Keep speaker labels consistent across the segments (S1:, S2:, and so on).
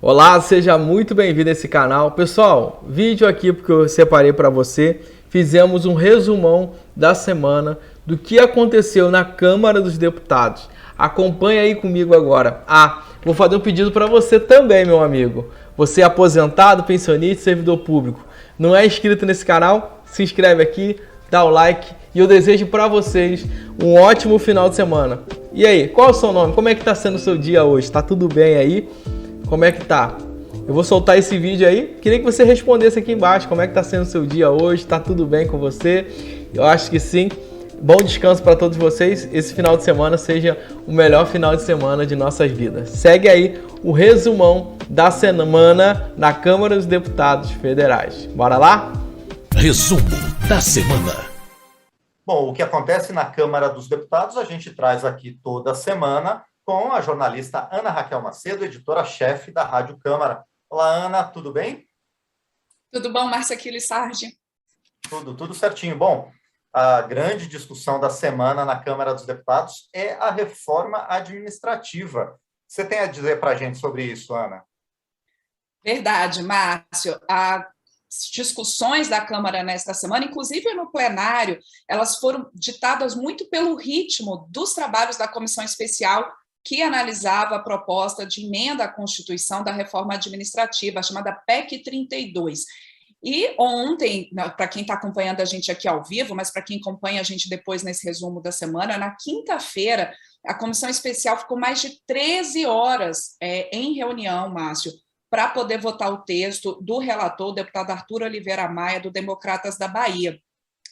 S1: Olá, seja muito bem-vindo a esse canal. Pessoal, vídeo aqui porque eu separei para você. Fizemos um resumão da semana do que aconteceu na Câmara dos Deputados. Acompanhe aí comigo agora. Vou fazer um pedido para você também, meu amigo. Você é aposentado, pensionista, servidor público. Não é inscrito nesse canal? Se inscreve aqui, dá o like e eu desejo para vocês um ótimo final de semana. E aí, qual é o seu nome? Como é que está sendo o seu dia hoje? Tá tudo bem aí? Como é que tá? Eu vou soltar esse vídeo aí. Queria que você respondesse aqui embaixo como é que tá sendo o seu dia hoje. Tá tudo bem com você? Eu acho que sim. Bom descanso para todos vocês. Esse final de semana seja o melhor final de semana de nossas vidas. Segue aí o resumão da semana na Câmara dos Deputados Federais. Bora lá?
S2: Resumo da semana.
S3: Bom, o que acontece na Câmara dos Deputados a gente traz aqui toda semana com a jornalista Ana Raquel Macedo, editora-chefe da Rádio Câmara. Olá, Ana, tudo bem?
S4: Tudo bom, Márcia Aquiles Sardi?
S3: Tudo certinho. Bom, a grande discussão da semana na Câmara dos Deputados é a reforma administrativa. Você tem a dizer para a gente sobre isso, Ana?
S4: Verdade, Márcio. As discussões da Câmara nesta semana, inclusive no plenário, elas foram ditadas muito pelo ritmo dos trabalhos da comissão especial que analisava a proposta de emenda à Constituição da reforma administrativa, a chamada PEC 32. E ontem, para quem está acompanhando a gente aqui ao vivo, mas para quem acompanha a gente depois nesse resumo da semana, na quinta-feira, a comissão especial ficou mais de 13 horas em reunião, Márcio, para poder votar o texto do relator, o deputado Arthur Oliveira Maia, do Democratas da Bahia.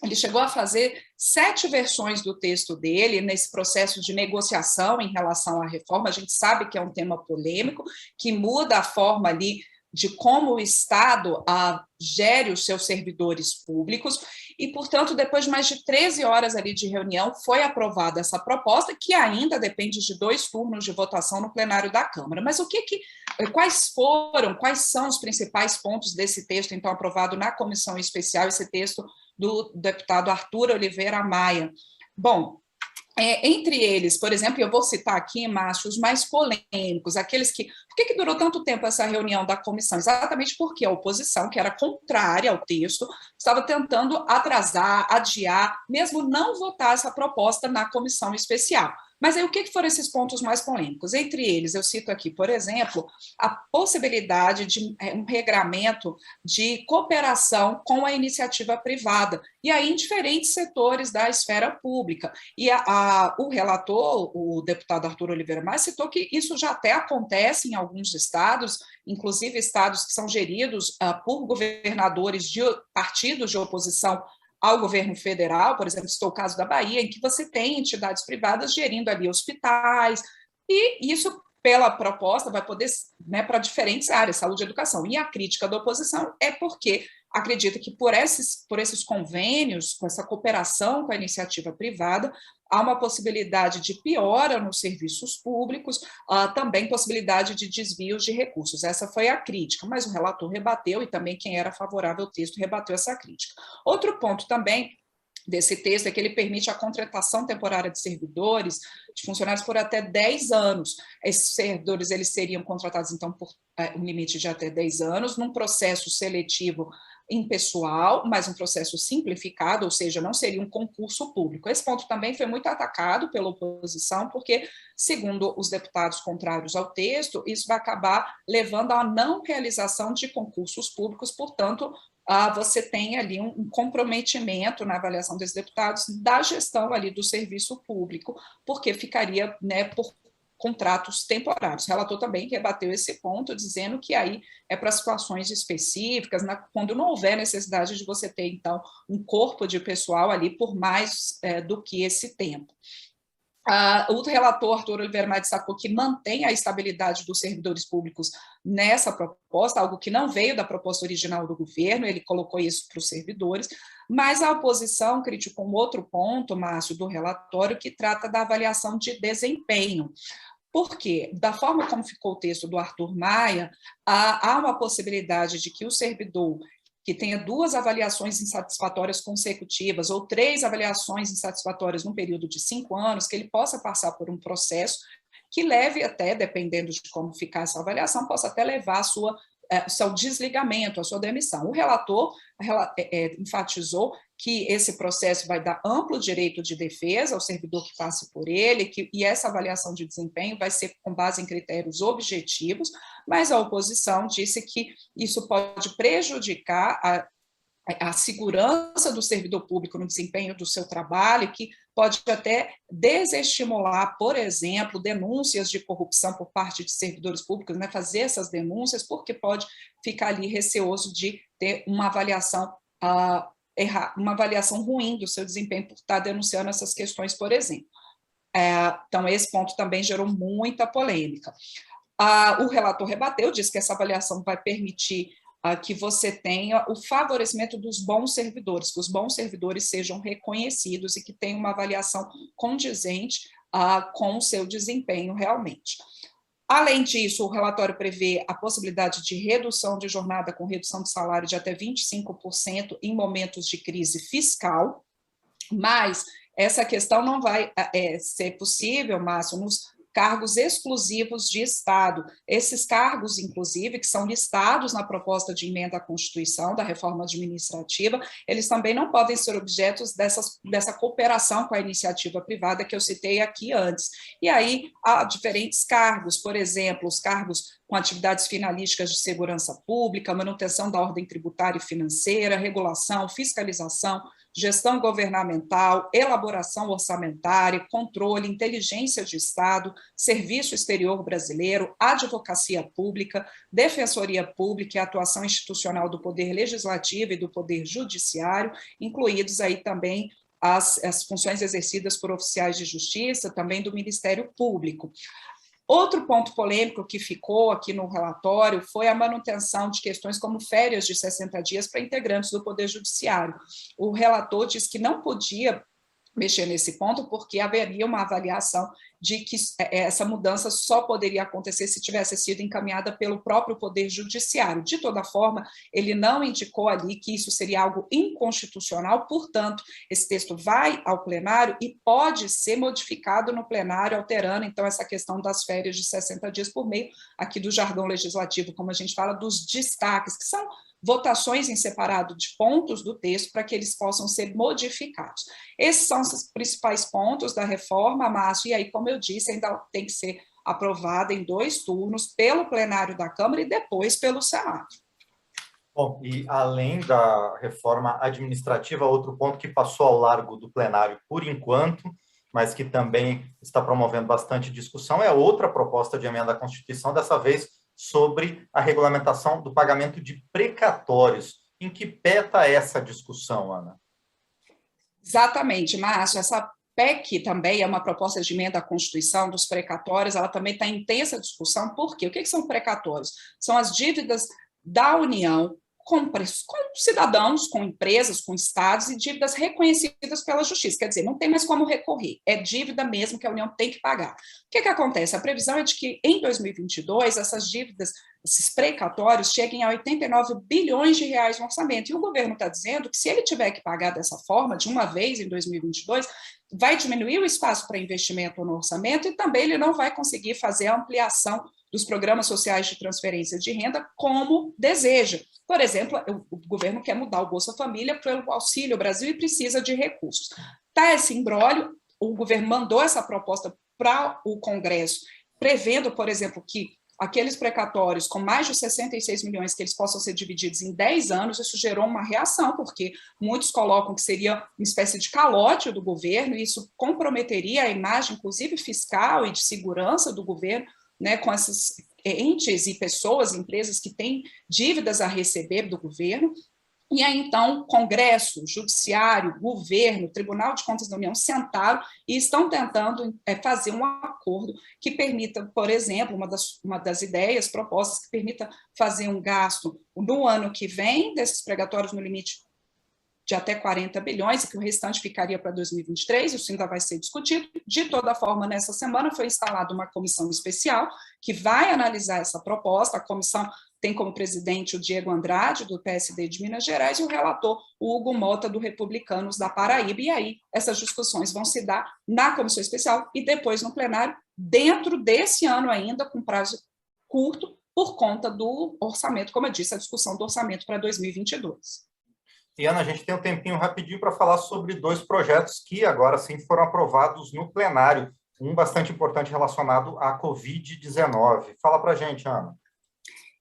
S4: Ele chegou a fazer 7 versões do texto dele nesse processo de negociação em relação à reforma. A gente sabe que é um tema polêmico, que muda a forma ali de como o Estado gere os seus servidores públicos e, portanto, depois de mais de 13 horas ali de reunião, foi aprovada essa proposta, que ainda depende de 2 turnos de votação no plenário da Câmara. Mas quais são os principais pontos desse texto, então, aprovado na comissão especial, esse texto do deputado Arthur Oliveira Maia? Bom, entre eles, por exemplo, eu vou citar aqui, Márcio, os mais polêmicos, aqueles que... Por que durou tanto tempo essa reunião da comissão? Exatamente porque a oposição, que era contrária ao texto, estava tentando atrasar, adiar, mesmo não votar essa proposta na comissão especial. Mas aí o que foram esses pontos mais polêmicos? Entre eles, eu cito aqui, por exemplo, a possibilidade de um regramento de cooperação com a iniciativa privada, e aí em diferentes setores da esfera pública. E o relator, o deputado Arthur Oliveira Maia, citou que isso já até acontece em alguns estados, inclusive estados que são geridos por governadores de partidos de oposição ao governo federal, por exemplo, estou o caso da Bahia, em que você tem entidades privadas gerindo ali hospitais, e isso, pela proposta, vai poder, para diferentes áreas, saúde e educação. E a crítica da oposição é porque acredita que por esses convênios, com essa cooperação com a iniciativa privada, há uma possibilidade de piora nos serviços públicos, também possibilidade de desvios de recursos. Essa foi a crítica, mas o relator rebateu e também quem era favorável ao texto rebateu essa crítica. Outro ponto também desse texto é que ele permite a contratação temporária de servidores, de funcionários por até 10 anos. Esses servidores eles seriam contratados, então, por um limite de até 10 anos, num processo seletivo impessoal, mas um processo simplificado, ou seja, não seria um concurso público. Esse ponto também foi muito atacado pela oposição, porque, segundo os deputados contrários ao texto, isso vai acabar levando à não realização de concursos públicos, portanto, você tem ali um comprometimento na avaliação dos deputados da gestão ali do serviço público, porque ficaria, por contratos temporários. O relator também rebateu esse ponto, dizendo que aí é para situações específicas, quando não houver necessidade de você ter, então, um corpo de pessoal ali por mais do que esse tempo. O relator Arthur Oliveira Maia destacou que mantém a estabilidade dos servidores públicos nessa proposta, algo que não veio da proposta original do governo, ele colocou isso para os servidores, mas a oposição criticou um outro ponto, Márcio, do relatório, que trata da avaliação de desempenho. Por quê? Da forma como ficou o texto do Arthur Maia, há uma possibilidade de que o servidor que tenha 2 avaliações insatisfatórias consecutivas ou 3 avaliações insatisfatórias num período de 5 anos, que ele possa passar por um processo que leve até, dependendo de como ficar essa avaliação, possa até levar a seu desligamento, a sua demissão. O relator enfatizou que esse processo vai dar amplo direito de defesa ao servidor que passe por ele, e essa avaliação de desempenho vai ser com base em critérios objetivos, mas a oposição disse que isso pode prejudicar a segurança do servidor público no desempenho do seu trabalho, que pode até desestimular, por exemplo, denúncias de corrupção por parte de servidores públicos, né, fazer essas denúncias, porque pode ficar ali receoso de ter uma avaliação uma avaliação ruim do seu desempenho por estar denunciando essas questões, por exemplo. Então, esse ponto também gerou muita polêmica. O relator rebateu, disse que essa avaliação vai permitir que você tenha o favorecimento dos bons servidores, que os bons servidores sejam reconhecidos e que tenham uma avaliação condizente com o seu desempenho realmente. Além disso, o relatório prevê a possibilidade de redução de jornada com redução de salário de até 25% em momentos de crise fiscal, mas essa questão não vai ser possível, Márcio, nos cargos exclusivos de Estado. Esses cargos, inclusive, que são listados na proposta de emenda à Constituição, da reforma administrativa, eles também não podem ser objetos dessa cooperação com a iniciativa privada que eu citei aqui antes. E aí, há diferentes cargos, por exemplo, os cargos com atividades finalísticas de segurança pública, manutenção da ordem tributária e financeira, regulação, fiscalização, gestão governamental, elaboração orçamentária, controle, inteligência de Estado, serviço exterior brasileiro, advocacia pública, defensoria pública e atuação institucional do Poder Legislativo e do Poder Judiciário, incluídos aí também as funções exercidas por oficiais de justiça, também do Ministério Público. Outro ponto polêmico que ficou aqui no relatório foi a manutenção de questões como férias de 60 dias para integrantes do Poder Judiciário. O relator disse que não podia mexer nesse ponto porque haveria uma avaliação de que essa mudança só poderia acontecer se tivesse sido encaminhada pelo próprio Poder Judiciário. De toda forma, ele não indicou ali que isso seria algo inconstitucional, portanto, esse texto vai ao plenário e pode ser modificado no plenário, alterando, então, essa questão das férias de 60 dias por meio, aqui do jargão legislativo, como a gente fala, dos destaques, que são votações em separado de pontos do texto para que eles possam ser modificados. Esses são os principais pontos da reforma, Márcio, e aí, como eu disse, ainda tem que ser aprovada em 2 turnos pelo plenário da Câmara e depois pelo Senado.
S3: Bom, e além da reforma administrativa, outro ponto que passou ao largo do plenário por enquanto, mas que também está promovendo bastante discussão, é outra proposta de emenda à Constituição, dessa vez sobre a regulamentação do pagamento de precatórios. Em que peta essa discussão, Ana?
S4: Exatamente, Márcio. Essa PEC também é uma proposta de emenda à Constituição dos precatórios, ela também está em intensa discussão. Por quê? O que são precatórios? São as dívidas da União com cidadãos, com empresas, com estados e dívidas reconhecidas pela justiça. Quer dizer, não tem mais como recorrer, é dívida mesmo que a União tem que pagar. O que acontece? A previsão é de que em 2022 essas dívidas, esses precatórios, cheguem a 89 bilhões de reais no orçamento. E o governo está dizendo que se ele tiver que pagar dessa forma, de uma vez em 2022, vai diminuir o espaço para investimento no orçamento e também ele não vai conseguir fazer a ampliação dos programas sociais de transferência de renda como deseja. Por exemplo, o governo quer mudar o Bolsa Família pelo Auxílio Brasil e precisa de recursos. Está esse imbróglio, o governo mandou essa proposta para o Congresso, prevendo, por exemplo, que aqueles precatórios com mais de 66 milhões que eles possam ser divididos em 10 anos, isso gerou uma reação, porque muitos colocam que seria uma espécie de calote do governo, e isso comprometeria a imagem, inclusive fiscal e de segurança do governo, né, com esses entes e pessoas, empresas que têm dívidas a receber do governo. E aí, então, Congresso, Judiciário, Governo, Tribunal de Contas da União sentaram e estão tentando fazer um acordo que permita, por exemplo, uma das ideias propostas que permita fazer um gasto no ano que vem desses precatórios no limite de até 40 bilhões, e que o restante ficaria para 2023, isso ainda vai ser discutido. De toda forma, nessa semana foi instalada uma comissão especial que vai analisar essa proposta. A comissão tem como presidente o Diego Andrade, do PSD de Minas Gerais, e o relator, o Hugo Mota, do Republicanos da Paraíba. E aí, essas discussões vão se dar na comissão especial e depois no plenário, dentro desse ano ainda, com prazo curto, por conta do orçamento, como eu disse, a discussão do orçamento para 2022.
S3: E, Ana, a gente tem um tempinho rapidinho para falar sobre 2 projetos que agora sim foram aprovados no plenário, um bastante importante relacionado à Covid-19. Fala para a gente, Ana.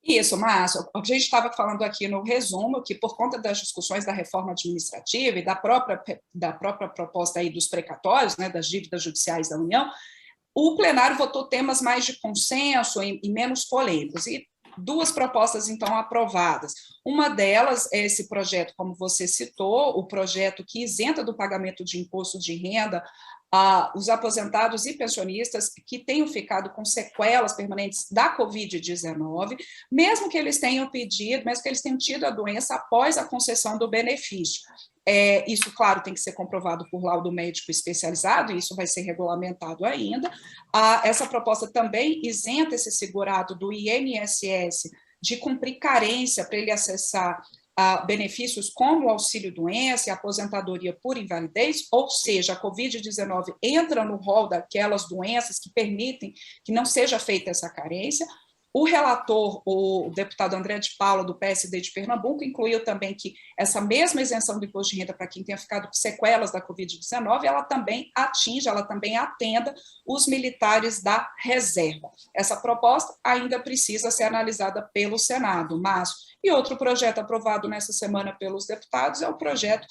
S4: Isso, Márcio, a gente estava falando aqui no resumo que, por conta das discussões da reforma administrativa e da própria proposta aí dos precatórios, né, das dívidas judiciais da União, o plenário votou temas mais de consenso e menos polêmicos, e 2 propostas, então, aprovadas. Uma delas é esse projeto, como você citou, o projeto que isenta do pagamento de imposto de renda os aposentados e pensionistas que tenham ficado com sequelas permanentes da Covid-19, mesmo que eles tenham tido a doença após a concessão do benefício. Isso, claro, tem que ser comprovado por laudo médico especializado, e isso vai ser regulamentado ainda. Essa proposta também isenta esse segurado do INSS de cumprir carência para ele acessar benefícios como o auxílio-doença e aposentadoria por invalidez, ou seja, a Covid-19 entra no rol daquelas doenças que permitem que não seja feita essa carência. O relator, o deputado André de Paula, do PSD de Pernambuco, incluiu também que essa mesma isenção do imposto de renda para quem tenha ficado com sequelas da Covid-19, ela também atenda os militares da reserva. Essa proposta ainda precisa ser analisada pelo Senado, Márcio. E outro projeto aprovado nessa semana pelos deputados é o projeto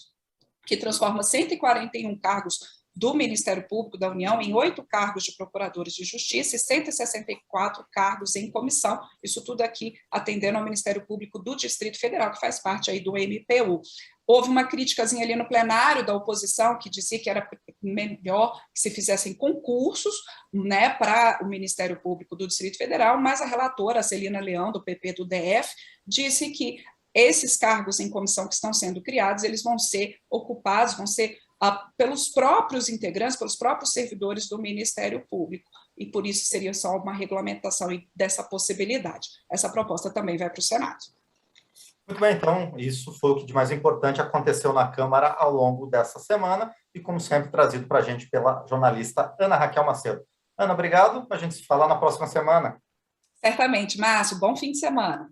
S4: que transforma 141 cargos do Ministério Público da União em 8 cargos de procuradores de justiça e 164 cargos em comissão, isso tudo aqui atendendo ao Ministério Público do Distrito Federal, que faz parte aí do MPU. Houve uma criticazinha ali no plenário da oposição, que dizia que era melhor que se fizessem concursos, né, para o Ministério Público do Distrito Federal, mas a relatora, a Celina Leão, do PP do DF, disse que esses cargos em comissão que estão sendo criados, eles vão ser ocupados, vão ser pelos próprios integrantes, pelos próprios servidores do Ministério Público, e por isso seria só uma regulamentação dessa possibilidade. Essa proposta também vai para o Senado.
S3: Muito bem, então, isso foi o que de mais importante aconteceu na Câmara ao longo dessa semana, e como sempre, trazido para a gente pela jornalista Ana Raquel Macedo. Ana, obrigado, a gente se fala na próxima semana.
S4: Certamente, Márcio, bom fim de semana.